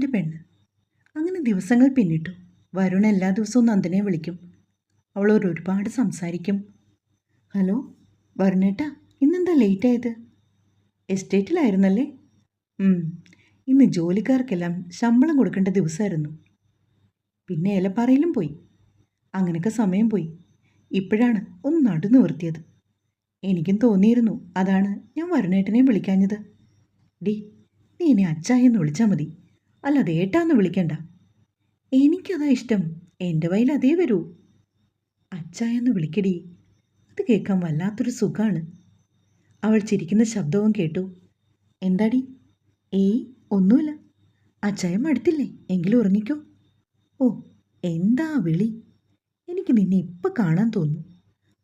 എൻ്റെ പെണ്ണ്. അങ്ങനെ ദിവസങ്ങൾ പിന്നിട്ടു. വരുൺ എല്ലാ ദിവസവും നന്ദനെ വിളിക്കും. അവളോട് ഒരുപാട് സംസാരിക്കും. ഹലോ വരുണേട്ടാ, ഇന്നെന്താ ലേറ്റായത്? എസ്റ്റേറ്റിലായിരുന്നല്ലേ? ഇന്ന് ജോലിക്കാർക്കെല്ലാം ശമ്പളം കൊടുക്കേണ്ട ദിവസമായിരുന്നു. പിന്നെ ഏലപ്പാറയിലും പോയി. അങ്ങനെയൊക്കെ സമയം പോയി. ഇപ്പോഴാണ് ഒന്ന് നടു നിവർത്തിയത്. എനിക്കും തോന്നിയിരുന്നു. അതാണ് ഞാൻ വരുണേട്ടനെ വിളിക്കാഞ്ഞത്. ഡി, നീ എന്നെ അച്ചായെന്ന് വിളിച്ചാൽ മതി, അല്ലാതെ ഏട്ടാന്ന് വിളിക്കണ്ട. എനിക്കതാ ഇഷ്ടം. എൻ്റെ വയൽ അതേ വരൂ. അച്ചായെന്ന് വിളിക്കടി, അത് കേൾക്കാൻ വല്ലാത്തൊരു സുഖമാണ്. അവൾ ചിരിക്കുന്ന ശബ്ദവും കേട്ടു. എന്താടി? ഏയ് ഒന്നുമില്ല. അച്ചായ മടുത്തില്ലേ? എങ്കിലും ഉറങ്ങിക്കോ. ഓ, എന്താ വിളി? എനിക്ക് നിന്നെ ഇപ്പം കാണാൻ തോന്നുന്നു.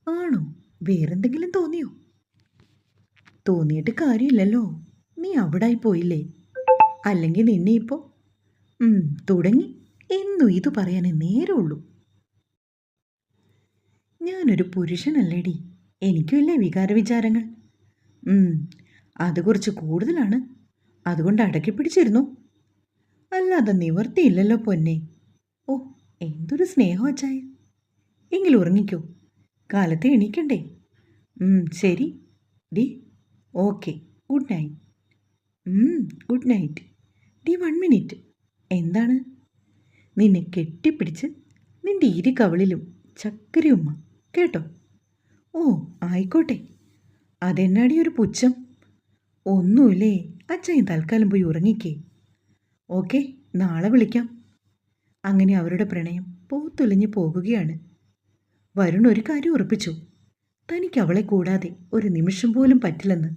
ആണോ? വേറെന്തെങ്കിലും തോന്നിയോ? തോന്നിയിട്ട് കാര്യമില്ലല്ലോ, നീ അവിടായി പോയില്ലേ. അല്ലെങ്കിൽ നിന്നെ ഇപ്പോൾ തുടങ്ങി. എന്നും ഇത് പറയാനേ നേരമുള്ളൂ. ഞാനൊരു പുരുഷനല്ലേടി, എനിക്കുമില്ലേ വികാര വിചാരങ്ങൾ? അത് കുറച്ച് കൂടുതലാണ്. അതുകൊണ്ട് അടക്കി പിടിച്ചിരുന്നു. അല്ലാതെ നിവർത്തിയില്ലല്ലോ പൊന്നെ. ഓ, എന്തൊരു സ്നേഹം അച്ചായ. എങ്കിലും ഉറങ്ങിക്കോ, കാലത്ത് എണീക്കണ്ടേ? ശരി D. Okay, good night. Good night. D, 1 minute. എന്താണ്? നിന്നെ കെട്ടിപ്പിടിച്ച് നിന്റെ ഇരു കവളിലും ചക്കരയുമ്മ, കേട്ടോ? ഓ, ആയിക്കോട്ടെ. അതെന്നാടി ഒരു പുച്ഛം? ഒന്നുമില്ലേ, അച്ഛൻ തൽക്കാലം പോയി ഉറങ്ങിക്കേ. ഓക്കെ, നാളെ വിളിക്കാം. അങ്ങനെ അവരുടെ പ്രണയം പൂത്തൊലിഞ്ഞു പോകുകയാണ്. വരുൺ ഒരു കാര്യം ഉറപ്പിച്ചു. തനിക്ക് അവളെ കൂടാതെ ഒരു നിമിഷം പോലും പറ്റില്ലെന്ന്.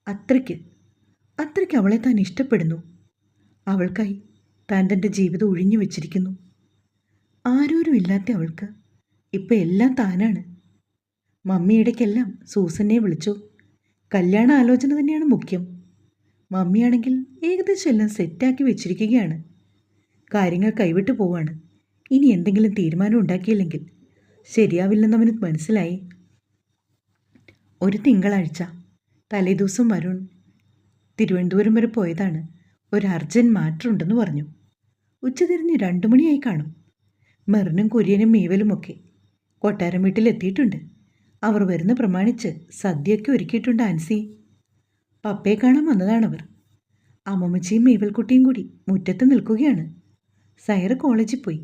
അത്രയ്ക്ക് അവളെ താൻ ഇഷ്ടപ്പെടുന്നു. അവൾക്കായി താൻ തൻ്റെ ജീവിതം ഒഴിഞ്ഞു വെച്ചിരിക്കുന്നു. ആരോരും ഇല്ലാത്ത അവൾക്ക് ഇപ്പം എല്ലാം താനാണ്. മമ്മി ഇടയ്ക്കെല്ലാം സൂസനെ വിളിച്ചു. കല്യാണ ആലോചന തന്നെയാണ് മുഖ്യം. മമ്മിയാണെങ്കിൽ ഏകദേശം എല്ലാം സെറ്റാക്കി വെച്ചിരിക്കുകയാണ്. കാര്യങ്ങൾ കൈവിട്ടു പോവാണ്. ഇനി എന്തെങ്കിലും തീരുമാനം ഉണ്ടാക്കിയില്ലെങ്കിൽ ശരിയാവില്ലെന്നവന് മനസ്സിലായി. ഒരു തിങ്കളാഴ്ച തലേദിവസം വരുൺ തിരുവനന്തപുരം വരെ പോയതാണ്. ഒരു അർജൻറ്റ് മാറ്റർ ഉണ്ടെന്ന് പറഞ്ഞു. ഉച്ചതിരിഞ്ഞ് 2 മണിയായി കാണും. മെറിനും കുര്യനും മീവലുമൊക്കെ കൊട്ടാരം വീട്ടിലെത്തിയിട്ടുണ്ട്. അവർ വരുന്ന പ്രമാണിച്ച് സദ്യയൊക്കെ ഒരുക്കിയിട്ടുണ്ട് ആൻസി. പപ്പയെ കാണാൻ വന്നതാണവർ. അമ്മമ്മച്ചിയും മീവൽക്കുട്ടിയും കൂടി മുറ്റത്ത് നിൽക്കുകയാണ്. സൈറ കോളേജിൽ പോയി.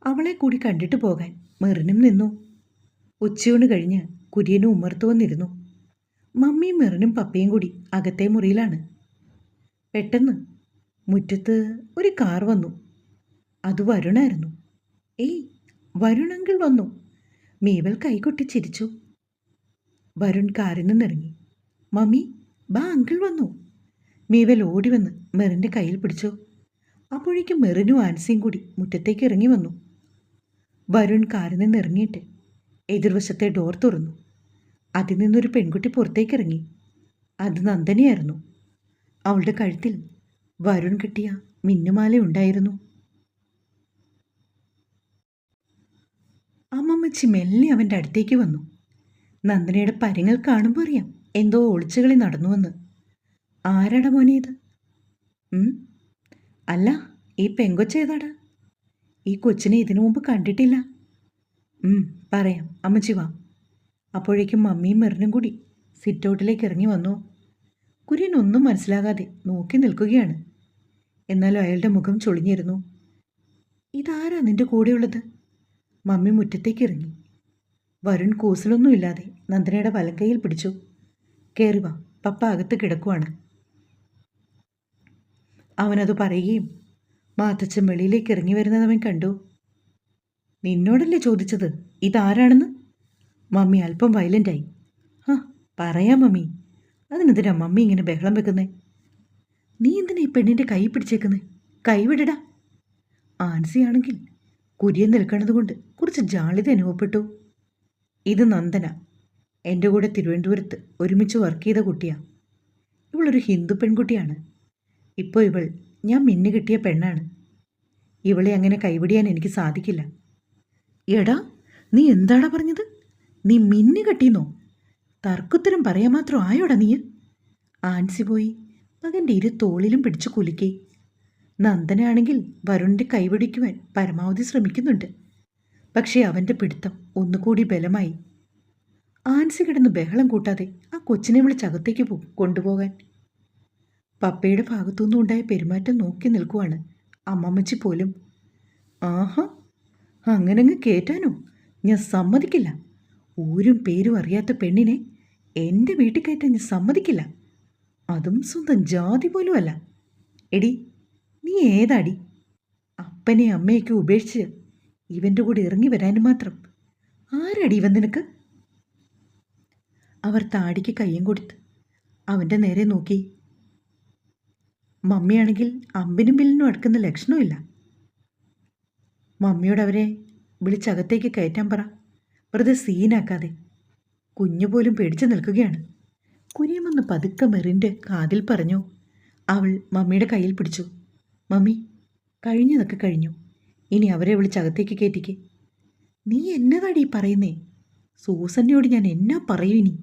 അവളെ കൂടി കണ്ടിട്ട് പോകാൻ മെറിനും നിന്നു. ഉച്ചയൂണ് കഴിഞ്ഞ് കുര്യനും ഉമ്മർത്ത് വന്നിരുന്നു. മമ്മിയും മെറിനും പപ്പയും കൂടി അകത്തെ മുറിയിലാണ്. പെട്ടെന്ന് മുറ്റത്ത് ഒരു കാർ വന്നു. അത് വരുണായിരുന്നു. ഏയ്, വരുണങ്കിൾ വന്നു. മീവൽ കൈകൊട്ടി ചിരിച്ചു. വരുൺ കാറിൽ നിന്നിറങ്ങി. മമ്മി, ബാ, അങ്കിൾ വന്നു. മീവൽ ഓടി വന്ന് മെറിൻ്റെ കയ്യിൽ പിടിച്ചു. അപ്പോഴേക്കും മെറിനും ആൻസിയും കൂടി മുറ്റത്തേക്ക് ഇറങ്ങി വന്നു. വരുൺ കാറിൽ നിന്ന് ഇറങ്ങിയിട്ട് എതിർവശത്തെ ഡോർ തുറന്നു. അതിൽ നിന്നൊരു പെൺകുട്ടി പുറത്തേക്ക് ഇറങ്ങി. അത് നന്ദനയായിരുന്നു. അവളുടെ കഴുത്തിൽ വരുൺ കിട്ടിയ മിന്നുമാല ഉണ്ടായിരുന്നു. അമ്മമ്മച്ചി മെല്ലെ അവൻ്റെ അടുത്തേക്ക് വന്നു. നന്ദനയുടെ പരങ്ങൾ കാണുമ്പോൾ അറിയാം എന്തോ ഒളിച്ചുകളി നടന്നുവെന്ന്. ആരാടാ മോനെ ഇത്? അല്ല, ഈ പെങ്കൊച്ചേതാടാ? ഈ കൊച്ചിനെ ഇതിനു മുമ്പ് കണ്ടിട്ടില്ല. പറയാം, അമ്മച്ചി വാ. അപ്പോഴേക്കും മമ്മിയും മെറിനും കൂടി സിറ്റൗട്ടിലേക്ക് ഇറങ്ങി വന്നു. കുര്യൻ ഒന്നും മനസ്സിലാകാതെ നോക്കി നിൽക്കുകയാണ്. എന്നാലും അയാളുടെ മുഖം ചൊളിഞ്ഞിരുന്നു. ഇതാരാ നിന്റെ കൂടെയുള്ളത്? മമ്മി മുറ്റത്തേക്ക് ഇറങ്ങി. വരുൺ കൂസലൊന്നുമില്ലാതെ നന്ദനയുടെ വലങ്കയിൽ പിടിച്ചു. കയറി വാ, പപ്പ അകത്ത് കിടക്കുവാണ്. അവനത് പറയുകയും മാത്തച്ഛൻ വെളിയിലേക്ക് ഇറങ്ങി വരുന്നത് അവൻ കണ്ടു. നിന്നോടല്ലേ ചോദിച്ചത് ഇതാരാണെന്ന്? മമ്മി അല്പം വയലൻ്റായി. പറയാം മമ്മി. അതിനെന്തിനാ മമ്മി ഇങ്ങനെ ബഹളം വെക്കുന്നേ? നീ എന്തിനാ ഈ പെണ്ണിൻ്റെ കൈ പിടിച്ചേക്കുന്നേ? കൈവിടടാ. ആൻസിയാണെങ്കിൽ കുര്യൻ നിൽക്കുന്നത് കൊണ്ട് കുറച്ച് ജാളിത അനുഭവപ്പെട്ടു. ഇത് നന്ദന, എൻ്റെ കൂടെ തിരുവനന്തപുരത്ത് ഒരുമിച്ച് വർക്ക് ചെയ്ത കുട്ടിയാണ്. ഇവളൊരു ഹിന്ദു പെൺകുട്ടിയാണ്. ഇപ്പോൾ ഇവൾ ഞാൻ മിന്നു കിട്ടിയ പെണ്ണാണ്. ഇവളെ അങ്ങനെ കൈവിടിയാൻ എനിക്ക് സാധിക്കില്ല. എടാ, നീ എന്താടാ പറഞ്ഞത്? നീ മിന്നു കെട്ടിയെന്നോ? തർക്കുത്തരം പറയാൻ മാത്രം ആയോടാ നീ? ആൻസി പോയി മകൻ്റെ ഇരു തോളിലും പിടിച്ചു കുലുക്കി. നന്ദനാണെങ്കിൽ വരുണിൻ്റെ കൈപിടിക്കുവാൻ പരമാവധി ശ്രമിക്കുന്നുണ്ട്. പക്ഷേ അവൻ്റെ പിടുത്തം ഒന്നുകൂടി ബലമായി. ആൻസി കിടന്ന് ബഹളം കൂട്ടാതെ ആ കൊച്ചിനെ വിളിച്ചകത്തേക്ക് കൊണ്ടുപോകാൻ. പപ്പയുടെ ഭാഗത്തുനിന്നും ഉണ്ടായ പെരുമാറ്റം നോക്കി നിൽക്കുവാണ് അമ്മമ്മച്ചി പോലും. ആഹാ, അങ്ങനങ്ങ് കേറ്റാനോ? ഞാൻ സമ്മതിക്കില്ല. ഊരും പേരും അറിയാത്ത പെണ്ണിനെ എൻ്റെ വീട്ടിൽ കയറ്റാൻ ഞാൻ സമ്മതിക്കില്ല. അതും സ്വന്തം ജാതി പോലും അല്ല. എടി, നീ ഏതാടി? അപ്പനെ അമ്മയൊക്കെ ഉപേക്ഷിച്ച് ഇവൻ്റെ കൂടെ ഇറങ്ങി വരാനും മാത്രം ആരടി ഇവൻ നിനക്ക്? അവർ താടിക്ക് കയ്യും കൊടുത്ത് അവൻ്റെ നേരെ നോക്കി. മമ്മിയാണെങ്കിൽ അമ്പിനും ബില്ലിനും അടുക്കുന്ന ലക്ഷണമില്ല. മമ്മിയോട് അവരെ വിളിച്ചകത്തേക്ക് കയറ്റാൻ പറ, വെറുതെ സീനാക്കാതെ. കുഞ്ഞു പോലും പേടിച്ചു നിൽക്കുകയാണ്. കുര്യമെന്ന് പതുക്കെ മെറിൻ്റെ കാതിൽ പറഞ്ഞു. അവൾ മമ്മിയുടെ കയ്യിൽ പിടിച്ചു. മമ്മി, കഴിഞ്ഞതൊക്കെ കഴിഞ്ഞു. ഇനി അവരെ വിളിച്ചകത്തേക്ക് കയറ്റിക്ക്. നീ എന്നതാടി പറയുന്നേ? സൂസന്നയോട് ഞാൻ എന്നാ പറയൂ ഇനി?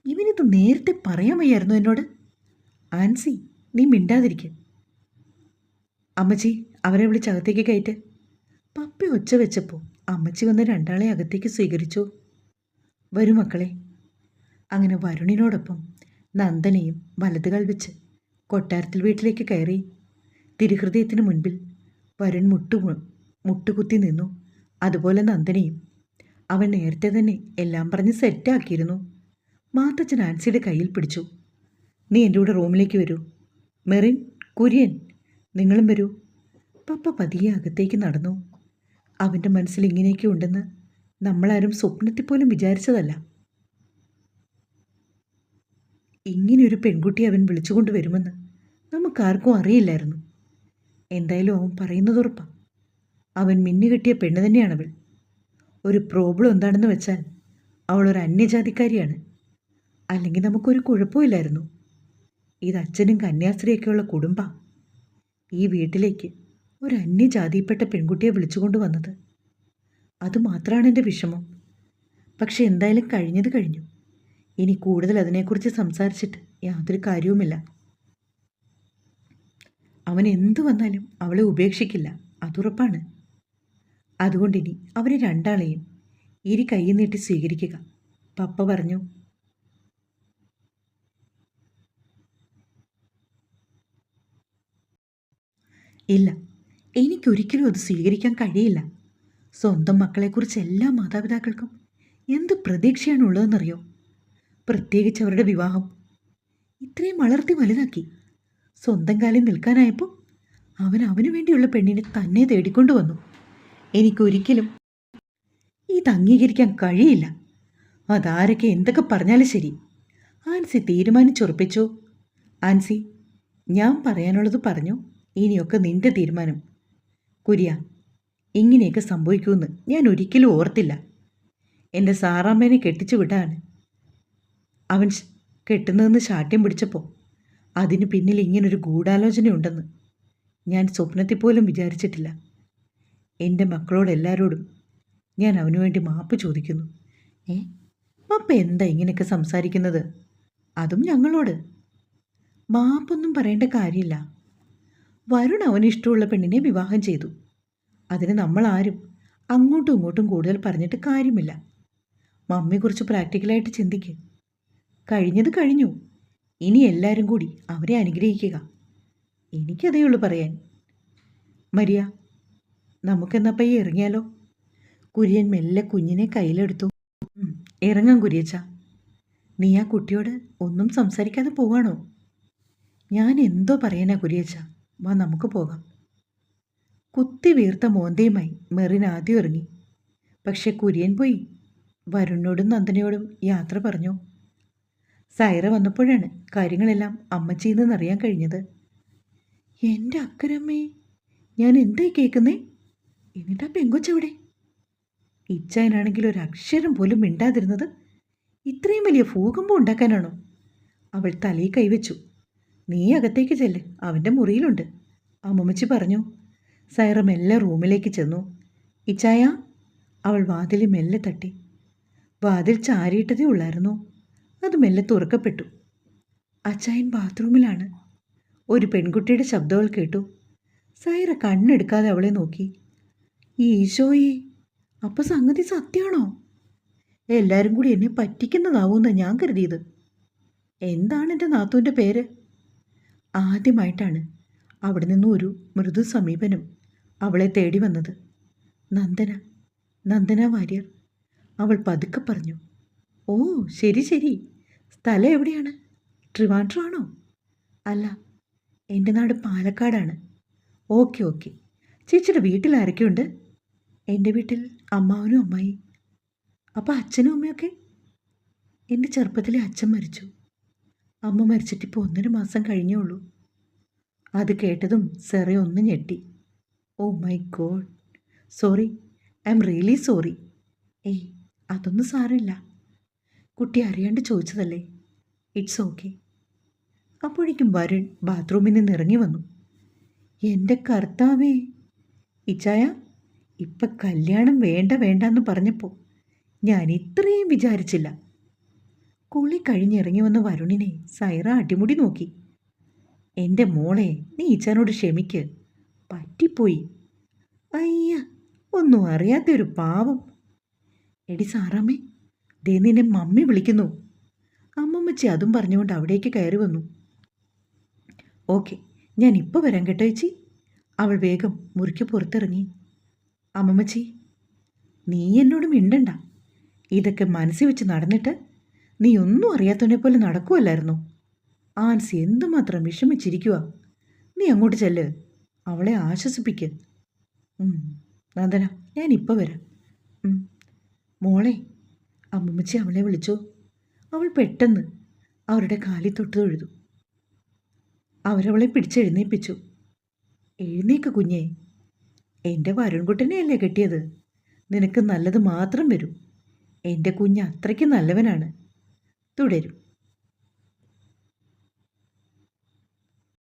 ഇവനിത് നേരത്തെ പറയാൻ വയ്യായിരുന്നു എന്നോട്. ആൻസി, നീ മിണ്ടാതിരിക്കുക. അമ്മച്ചി, അവരെ വിളിച്ചകത്തേക്ക് കയറ്റ്. പപ്പ ഒച്ച വെച്ചപ്പോൾ അമ്മച്ചി വന്ന് രണ്ടാളെ അകത്തേക്ക് സ്വീകരിച്ചു. വരൂ മക്കളെ. അങ്ങനെ വരുണിനോടൊപ്പം നന്ദനയും വലതുകാൽ വെച്ച് കൊട്ടാരത്തിൽ വീട്ടിലേക്ക് കയറി. തിരുഹൃദയത്തിന് മുൻപിൽ വരുൺ മുട്ടുകുത്തി നിന്നു. അതുപോലെ നന്ദനയും. അവൻ നേരത്തെ തന്നെ എല്ലാം പറഞ്ഞ് സെറ്റാക്കിയിരുന്നു. മാത്തച്ഛൻ ആൻസിയുടെ കയ്യിൽ പിടിച്ചു. നീ എൻ്റെ കൂടെ റൂമിലേക്ക് വരൂ. മെറിൻ, കുര്യൻ, നിങ്ങളും വരൂ. പപ്പ പതിയെ അകത്തേക്ക് നടന്നു. അവൻ്റെ മനസ്സിൽ ഇങ്ങനെയൊക്കെ ഉണ്ടെന്ന് നമ്മളാരും സ്വപ്നത്തിൽ പോലും വിചാരിച്ചതല്ല. ഇങ്ങനെയൊരു പെൺകുട്ടിയെ അവൻ വിളിച്ചുകൊണ്ട് വരുമെന്ന് നമുക്കാർക്കും അറിയില്ലായിരുന്നു. എന്തായാലും അവൻ പറയുന്നത് ഉറപ്പാ. അവൻ മിന്നുകെട്ടിയ പെണ്ണ് തന്നെയാണവൾ. ഒരു പ്രോബ്ലം എന്താണെന്ന് വെച്ചാൽ അവളൊരു അന്യജാതിക്കാരിയാണ്. അല്ലെങ്കിൽ നമുക്കൊരു കുഴപ്പമില്ലായിരുന്നു. ഇത് അച്ഛനും കന്യാസ്ത്രീയൊക്കെയുള്ള കുടുംബാ. ഈ വീട്ടിലേക്ക് ഒരു അന്യജാതിയിൽപ്പെട്ട പെൺകുട്ടിയെ വിളിച്ചുകൊണ്ട് വന്നത്. അതുമാത്രമാണ് എൻ്റെ വിഷമം. പക്ഷെ എന്തായാലും കഴിഞ്ഞത് കഴിഞ്ഞു. ഇനി കൂടുതൽ അതിനെക്കുറിച്ച് സംസാരിച്ചിട്ട് യാതൊരു കാര്യവുമില്ല. അവൻ എന്തു വന്നാലും അവളെ ഉപേക്ഷിക്കില്ല, അതുറപ്പാണ്. അതുകൊണ്ടിനി അവരെ രണ്ടാളെയും ഇരു കൈ നീട്ടി സ്വീകരിക്കുക, പപ്പ പറഞ്ഞു. ഇല്ല, എനിക്കൊരിക്കലും അത് സ്വീകരിക്കാൻ കഴിയില്ല. സ്വന്തം മക്കളെക്കുറിച്ച് എല്ലാ മാതാപിതാക്കൾക്കും എന്ത് പ്രതീക്ഷയാണ് ഉള്ളതെന്നറിയോ? പ്രത്യേകിച്ച് അവരുടെ വിവാഹം ഇത്രയും വളർത്തി വലുതാക്കി സ്വന്തം കാലിൽ നിൽക്കാനായപ്പോൾ അവന് വേണ്ടിയുള്ള പെണ്ണിനെ തന്നെ തേടിക്കൊണ്ടുവന്നു. എനിക്കൊരിക്കലും ഇത് അംഗീകരിക്കാൻ കഴിയില്ല. അതാരൊക്കെ എന്തൊക്കെ പറഞ്ഞാലും ശരി. ആൻസി തീരുമാനിച്ചുറപ്പിച്ചു. ആൻസി, ഞാൻ പറയാനുള്ളത് പറഞ്ഞു. ഇനിയൊക്കെ നിന്റെ തീരുമാനം. കുര്യ, ഇങ്ങനെയൊക്കെ സംഭവിക്കുമെന്ന് ഞാൻ ഒരിക്കലും ഓർത്തില്ല. എൻ്റെ സാറാമ്മേനെ കെട്ടിച്ചു വിടാണ് അവൻ കെട്ടുന്നതെന്ന് ശാഠ്യം പിടിച്ചപ്പോൾ അതിന് പിന്നിൽ ഇങ്ങനൊരു ഗൂഢാലോചനയുണ്ടെന്ന് ഞാൻ സ്വപ്നത്തിൽ പോലും വിചാരിച്ചിട്ടില്ല. എൻ്റെ മക്കളോടെല്ലാവരോടും ഞാൻ അവനു വേണ്ടി മാപ്പ് ചോദിക്കുന്നു. പപ്പ എന്താ ഇങ്ങനെയൊക്കെ സംസാരിക്കുന്നത്? അതും ഞങ്ങളോട്. മാപ്പൊന്നും പറയേണ്ട കാര്യമില്ല. വരുൺ അവന് ഇഷ്ടമുള്ള പെണ്ണിനെ വിവാഹം ചെയ്തു. അതിന് നമ്മളാരും അങ്ങോട്ടും ഇങ്ങോട്ടും കൂടുതൽ പറഞ്ഞിട്ട് കാര്യമില്ല. മമ്മിയെക്കുറിച്ച് പ്രാക്ടിക്കലായിട്ട് ചിന്തിക്കുക. കഴിഞ്ഞത് കഴിഞ്ഞു. ഇനി എല്ലാവരും കൂടി അവരെ അനുഗ്രഹിക്കുക. എനിക്കതേ ഉള്ളൂ പറയാൻ. മരിയ, നമുക്കെന്നാ പയ്യെ ഇറങ്ങിയാലോ? കുര്യൻ മെല്ലെ കുഞ്ഞിനെ കയ്യിലെടുത്തു. ഇറങ്ങാം കുര്യച്ച. നീ ആ കുട്ടിയോട് ഒന്നും സംസാരിക്കാതെ പോവാണോ? ഞാൻ എന്തോ പറയാനാ കുര്യച്ച. വാ, നമുക്ക് പോകാം. കുത്തി വീർത്ത മോന്തയുമായി മെറിൻ ആദ്യം ഇറങ്ങി. പക്ഷെ കുര്യൻ പോയി വരുണിനോടും നന്ദനയോടും യാത്ര പറഞ്ഞു. സൈറ വന്നപ്പോഴാണ് കാര്യങ്ങളെല്ലാം അമ്മച്ചിയിൽ നിന്നറിയാൻ കഴിഞ്ഞത്. എൻ്റെ അക്കരമ്മേ, ഞാൻ എന്തായി കേൾക്കുന്നേ? എന്നിട്ടാ പെങ്കൊച്ചെവിടെ? ഇച്ചായനാണെങ്കിൽ ഒരക്ഷരം പോലും മിണ്ടാതിരുന്നത് ഇത്രയും വലിയ ഭൂകമ്പം ഉണ്ടാക്കാനാണോ? അവൾ തലയിൽ കൈവച്ചു. നീ അകത്തേക്ക് ചെല്ല്, അവൻ്റെ മുറിയിലുണ്ട്, അമ്മമ്മച്ചി പറഞ്ഞു. സൈറ മെല്ലെ റൂമിലേക്ക് ചെന്നു. ഇച്ചായ, അവൾ വാതിൽ മെല്ലെ തട്ടി. വാതിൽ ചാരിയിട്ടതേ ഉള്ളായിരുന്നു. അത് മെല്ലെ തുറക്കപ്പെട്ടു. അച്ചായൻ ബാത്റൂമിലാണ്. ഒരു പെൺകുട്ടിയുടെ ശബ്ദങ്ങൾ കേട്ടു. സൈറ കണ്ണെടുക്കാതെ അവളെ നോക്കി. ഈശോയെ, അപ്പം സംഗതി സത്യമാണോ? എല്ലാവരും കൂടി എന്നെ പറ്റിക്കുന്നതാവുമെന്നാണ് ഞാൻ കരുതിയത്. എന്താണ് എൻ്റെ നാത്തൂൻ്റെ പേര്? ആദ്യമായിട്ടാണ് അവിടെ നിന്നും ഒരു മൃദു സമീപനം അവളെ തേടി വന്നത്. നന്ദന, നന്ദന വാര്യർ. അവൾ പതുക്കെ പറഞ്ഞു. ഓ, ശരി ശരി. സ്ഥലം എവിടെയാണ്? ട്രിവാൻഡ്രം ആണോ? അല്ല, എൻ്റെ നാട് പാലക്കാടാണ്. Okay okay. ചേച്ചിയുടെ വീട്ടിൽ ആരൊക്കെയുണ്ട്? എൻ്റെ വീട്ടിൽ അമ്മാവനും അമ്മായി. അപ്പോൾ അച്ഛനും അമ്മയൊക്കെ? എൻ്റെ ചെറുപ്പത്തിലെ അച്ഛൻ മരിച്ചു. അമ്മ മരിച്ചിട്ടിപ്പോൾ 1.5 മാസം കഴിഞ്ഞേ ഉള്ളൂ. അത് കേട്ടതും സെറെ ഒന്ന് ഞെട്ടി. Oh my God, sorry, I am really sorry. ഏയ്, അതൊന്നും സാരമില്ല. കുട്ടി അറിയാണ്ട് ചോദിച്ചതല്ലേ. It's okay. അപ്പോഴേക്കും വരുൺ ബാത്റൂമിൽ നിന്ന് ഇറങ്ങി വന്നു. എൻ്റെ കർത്താവേ, ഇച്ചായ, ഇപ്പം കല്യാണം വേണ്ട വേണ്ടെന്ന് പറഞ്ഞപ്പോൾ ഞാൻ ഇത്രയും വിചാരിച്ചില്ല. കുളി കഴിഞ്ഞിറങ്ങി വന്ന വരുണിനെ സൈറ അടിമുടി നോക്കി. എൻ്റെ മോളെ, നീ ഇച്ചാനോട് ക്ഷമിക്ക്, പറ്റിപ്പോയി. അയ്യ, ഒന്നും അറിയാത്തൊരു പാവം. എടി സാറാമ്മേ, ദേ നിന്നെ മമ്മി വിളിക്കുന്നു. അമ്മമ്മച്ചി അതും പറഞ്ഞുകൊണ്ട് അവിടേക്ക് കയറി വന്നു. ഓക്കെ, ഞാൻ ഇപ്പോൾ വരാം കേട്ടോ ചേച്ചി. അവൾ വേഗം മുറിക്ക് പുറത്തിറങ്ങി. അമ്മമ്മച്ചി, നീ എന്നോട് മിണ്ടണ്ട. ഇതൊക്കെ മനസ്സിൽ വെച്ച് നടന്നിട്ട് നീ ഒന്നും അറിയാത്തവനെ പോലെ നടക്കുമല്ലായിരുന്നോ? ആൻസി എന്തുമാത്രം വിഷമിച്ചിരിക്കുക. നീ അങ്ങോട്ട് ചെല്ല്, അവളെ ആശ്വസിപ്പിക്ക്. നന്ദന, ഞാൻ ഇപ്പോൾ വരാം. മോളെ, അമ്മമ്മച്ചി അവളെ വിളിച്ചോ. അവൾ പെട്ടെന്ന് അവരുടെ കാലിൽ തൊട്ട് തൊഴുതു. അവരവളെ പിടിച്ചെഴുന്നേൽപ്പിച്ചു. എഴുന്നേക്ക് കുഞ്ഞേ, എൻ്റെ വരുൺകുട്ടനെയല്ലേ കെട്ടിയത്. നിനക്ക് നല്ലത് മാത്രം വരും. എൻ്റെ കുഞ്ഞ് അത്രയ്ക്ക് നല്ലവനാണ്. തുടരും.